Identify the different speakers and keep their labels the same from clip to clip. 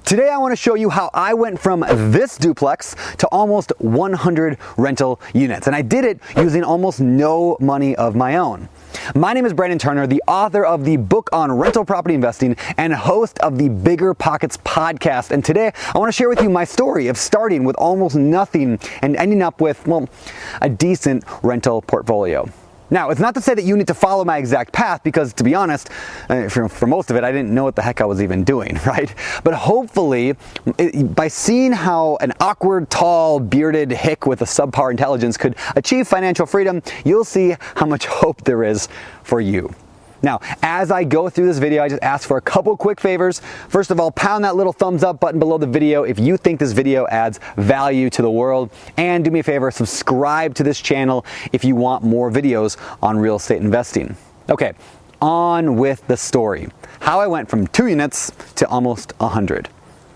Speaker 1: Today I want to show you how I went from this duplex to almost 100 rental units, and I did it using almost no money of my own. My name is Brandon Turner, the author of the book on rental property investing and host of the BiggerPockets Podcast. And today I want to share with you my story of starting with almost nothing and ending up with, well, a decent rental portfolio. Now, it's not to say that you need to follow my exact path because, to be honest, for most of it, I didn't know what the heck I was even doing, right? But hopefully, by seeing how an awkward, tall, bearded hick with a subpar intelligence could achieve financial freedom, you'll see how much hope there is for you. Now, as I go through this video, I just ask for a couple quick favors. First of all, pound that little thumbs up button below the video if you think this video adds value to the world. And do me a favor, subscribe to this channel if you want more videos on real estate investing. Okay, on with the story. How I went from 2 units to almost 100.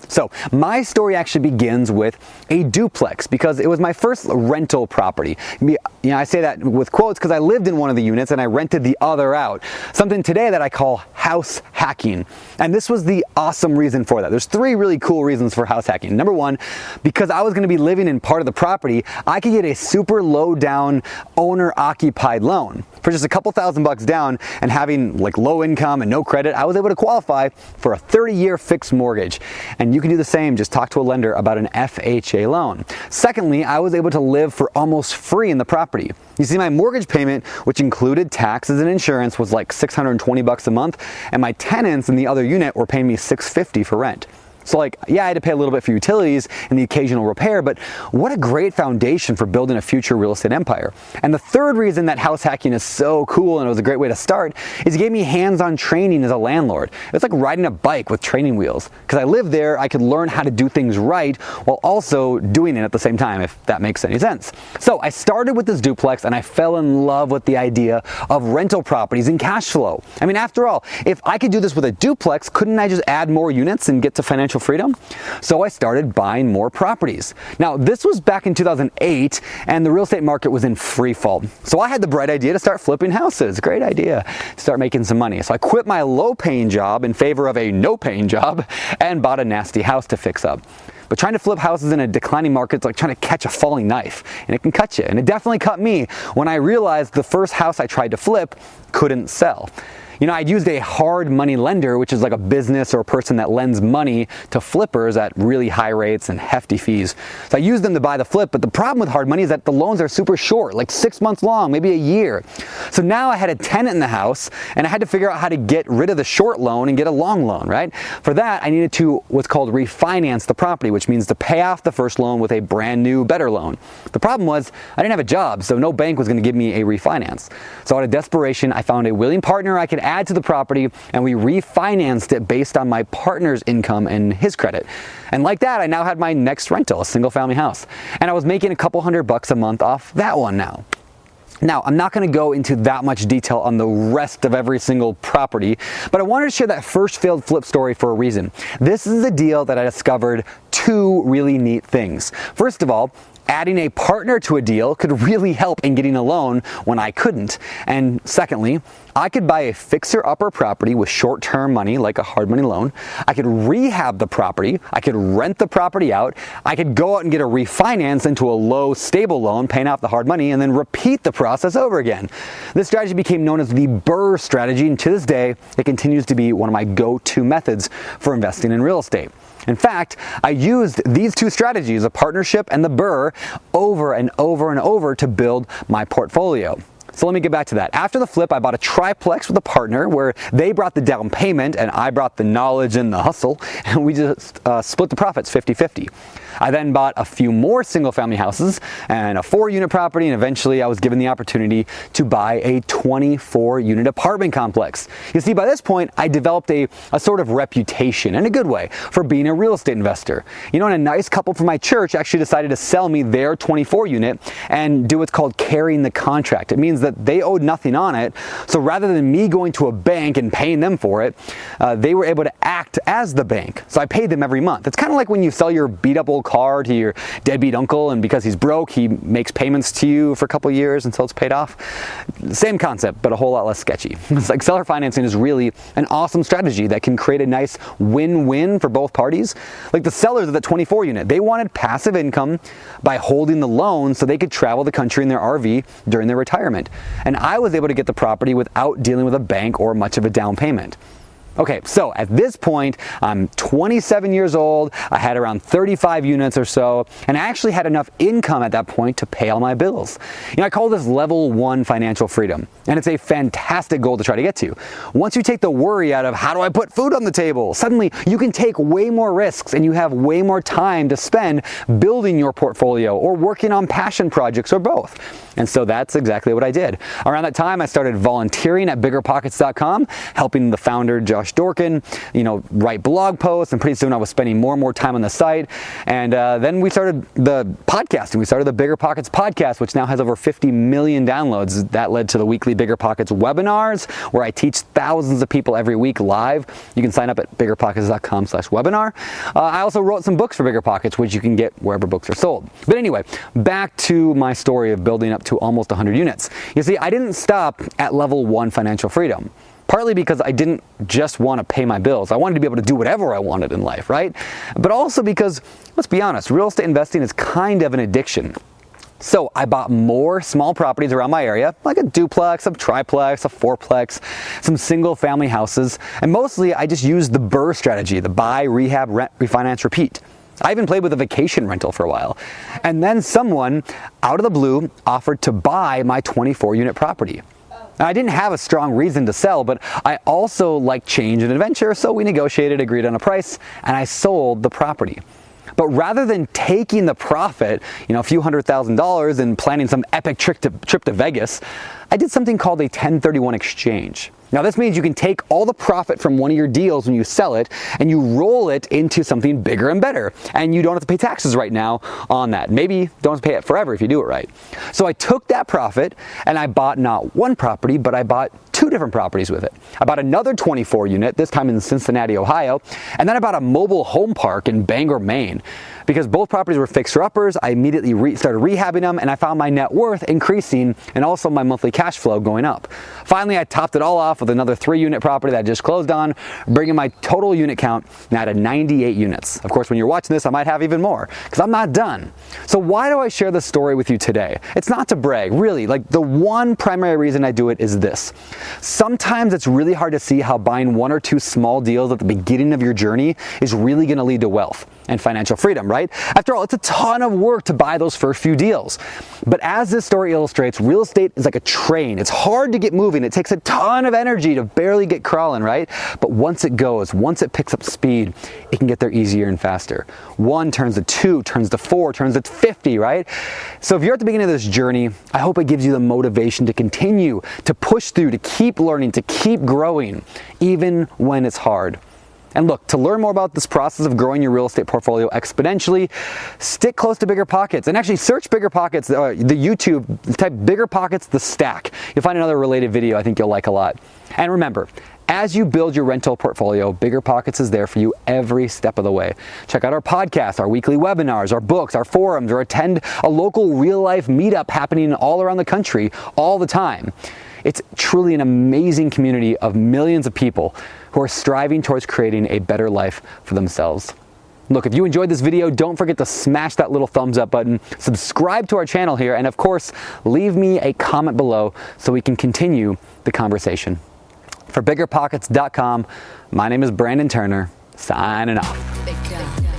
Speaker 1: So my story actually begins with a duplex because it was my first rental property. I say that with quotes because I lived in one of the units and I rented the other out. Something today that I call house hacking. And this was the awesome reason for that. There's 3 really cool reasons for house hacking. Number 1, because I was going to be living in part of the property, I could get a super low down owner occupied loan. For just a couple $1,000 down and having like low income and no credit, I was able to qualify for a 30-year fixed mortgage. And you can do the same, just talk to a lender about an FHA loan. Secondly, I was able to live for almost free in the property. You see, my mortgage payment, which included taxes and insurance, was like $620 a month, and my tenants in the other unit were paying me $650 for rent. So yeah, I had to pay a little bit for utilities and the occasional repair, but what a great foundation for building a future real estate empire. And the third reason that house hacking is so cool and it was a great way to start is it gave me hands-on training as a landlord. It's like riding a bike with training wheels. Because I lived there, I could learn how to do things right while also doing it at the same time, if that makes any sense. So I started with this duplex and I fell in love with the idea of rental properties and cash flow. I mean, after all, if I could do this with a duplex, couldn't I just add more units and get to financial freedom? So I started buying more properties. Now, this was back in 2008 and the real estate market was in free fall. So I had the bright idea to start flipping houses. Great idea to start making some money. So I quit my low paying job in favor of a no paying job and bought a nasty house to fix up. But trying to flip houses in a declining market is like trying to catch a falling knife, and it can cut you. And it definitely cut me when I realized the first house I tried to flip couldn't sell. I'd used a hard money lender, which is like a business or a person that lends money to flippers at really high rates and hefty fees. So I used them to buy the flip, but the problem with hard money is that the loans are super short, like 6 months long, maybe a year. So now I had a tenant in the house and I had to figure out how to get rid of the short loan and get a long loan, right? For that, I needed to what's called refinance the property, which means to pay off the first loan with a brand new, better loan. The problem was I didn't have a job, so no bank was going to give me a refinance. So out of desperation, I found a willing partner I could add to the property, and we refinanced it based on my partner's income and his credit. And like that, I now had my next rental, a single family house. And I was making a couple $100 a month off that one now. Now, I'm not going to go into that much detail on the rest of every single property, but I wanted to share that first failed flip story for a reason. This is a deal that I discovered 2 really neat things. First of all, adding a partner to a deal could really help in getting a loan when I couldn't. And secondly, I could buy a fixer-upper property with short-term money, like a hard money loan. I could rehab the property. I could rent the property out. I could go out and get a refinance into a low, stable loan, paying off the hard money, and then repeat the process over again. This strategy became known as the BRRRR strategy, and to this day, it continues to be one of my go-to methods for investing in real estate. In fact, I used these 2 strategies, a partnership and the BRRRR, over and over and over to build my portfolio. So let me get back to that. After the flip, I bought a triplex with a partner where they brought the down payment and I brought the knowledge and the hustle, and we just split the profits 50-50. I then bought a few more single family houses and a 4-unit property, and eventually I was given the opportunity to buy a 24-unit apartment complex. You see, by this point, I developed a sort of reputation, in a good way, for being a real estate investor. And a nice couple from my church actually decided to sell me their 24-unit and do what's called carrying the contract. It means that that they owed nothing on it. So rather than me going to a bank and paying them for it, they were able to act as the bank. So I paid them every month. It's kind of like when you sell your beat up old car to your deadbeat uncle, and because he's broke, he makes payments to you for a couple of years until it's paid off. Same concept, but a whole lot less sketchy. It's like seller financing is really an awesome strategy that can create a nice win-win for both parties. Like the sellers of the 24 unit, they wanted passive income by holding the loan so they could travel the country in their RV during their retirement. And I was able to get the property without dealing with a bank or much of a down payment. Okay, so at this point, I'm 27 years old, I had around 35 units or so, and I actually had enough income at that point to pay all my bills. I call this level 1 financial freedom, and it's a fantastic goal to try to get to. Once you take the worry out of how do I put food on the table, suddenly you can take way more risks and you have way more time to spend building your portfolio or working on passion projects or both. And so that's exactly what I did. Around that time, I started volunteering at BiggerPockets.com, helping the founder, Josh Dorkin, write blog posts, and pretty soon I was spending more and more time on the site. And then we started the podcasting. We started the BiggerPockets Podcast, which now has over 50 million downloads. That led to the weekly BiggerPockets webinars, where I teach thousands of people every week live. You can sign up at BiggerPockets.com/webinar. I also wrote some books for BiggerPockets, which you can get wherever books are sold. But anyway, back to my story of building up to almost 100 units. You see, I didn't stop at level 1 financial freedom. Partly because I didn't just want to pay my bills. I wanted to be able to do whatever I wanted in life, right? But also because, let's be honest, real estate investing is kind of an addiction. So I bought more small properties around my area, like a duplex, a triplex, a fourplex, some single family houses, and mostly I just used the BRRRR strategy, the buy, rehab, rent, refinance, repeat. I even played with a vacation rental for a while. And then someone, out of the blue, offered to buy my 24-unit property. Now, I didn't have a strong reason to sell, but I also like change and adventure, so we negotiated, agreed on a price, and I sold the property. But rather than taking the profit, a few $100,000 and planning some epic trip to Vegas, I did something called a 1031 exchange. Now this means you can take all the profit from one of your deals when you sell it and you roll it into something bigger and better. And you don't have to pay taxes right now on that. Maybe don't have to pay it forever if you do it right. So I took that profit and I bought not one property, but I bought 2 different properties with it. I bought another 24 unit, this time in Cincinnati, Ohio, and then I bought a mobile home park in Bangor, Maine. Because both properties were fixer-uppers, I immediately started rehabbing them, and I found my net worth increasing and also my monthly cash flow going up. Finally, I topped it all off with another 3-unit property that I just closed on, bringing my total unit count now to 98 units. Of course, when you're watching this, I might have even more, because I'm not done. So why do I share this story with you today? It's not to brag, really. Like, the one primary reason I do it is this. Sometimes it's really hard to see how buying 1 or 2 small deals at the beginning of your journey is really going to lead to wealth and financial freedom, right? After all, it's a ton of work to buy those first few deals. But as this story illustrates, real estate is like a train. It's hard to get moving. It takes a ton of energy to barely get crawling, right? But once it goes, once it picks up speed, it can get there easier and faster. 1 turns to 2, turns to 4, turns to 50, right? So if you're at the beginning of this journey, I hope it gives you the motivation to continue, to push through, to keep learning, to keep growing, even when it's hard. And look, to learn more about this process of growing your real estate portfolio exponentially, stick close to BiggerPockets and actually search BiggerPockets, the YouTube, type BiggerPockets the Stack. You'll find another related video I think you'll like a lot. And remember, as you build your rental portfolio, BiggerPockets is there for you every step of the way. Check out our podcast, our weekly webinars, our books, our forums, or attend a local real-life meetup happening all around the country all the time. It's truly an amazing community of millions of people who are striving towards creating a better life for themselves. Look, if you enjoyed this video, don't forget to smash that little thumbs up button, subscribe to our channel here, and of course, leave me a comment below so we can continue the conversation. For BiggerPockets.com, my name is Brandon Turner, signing off.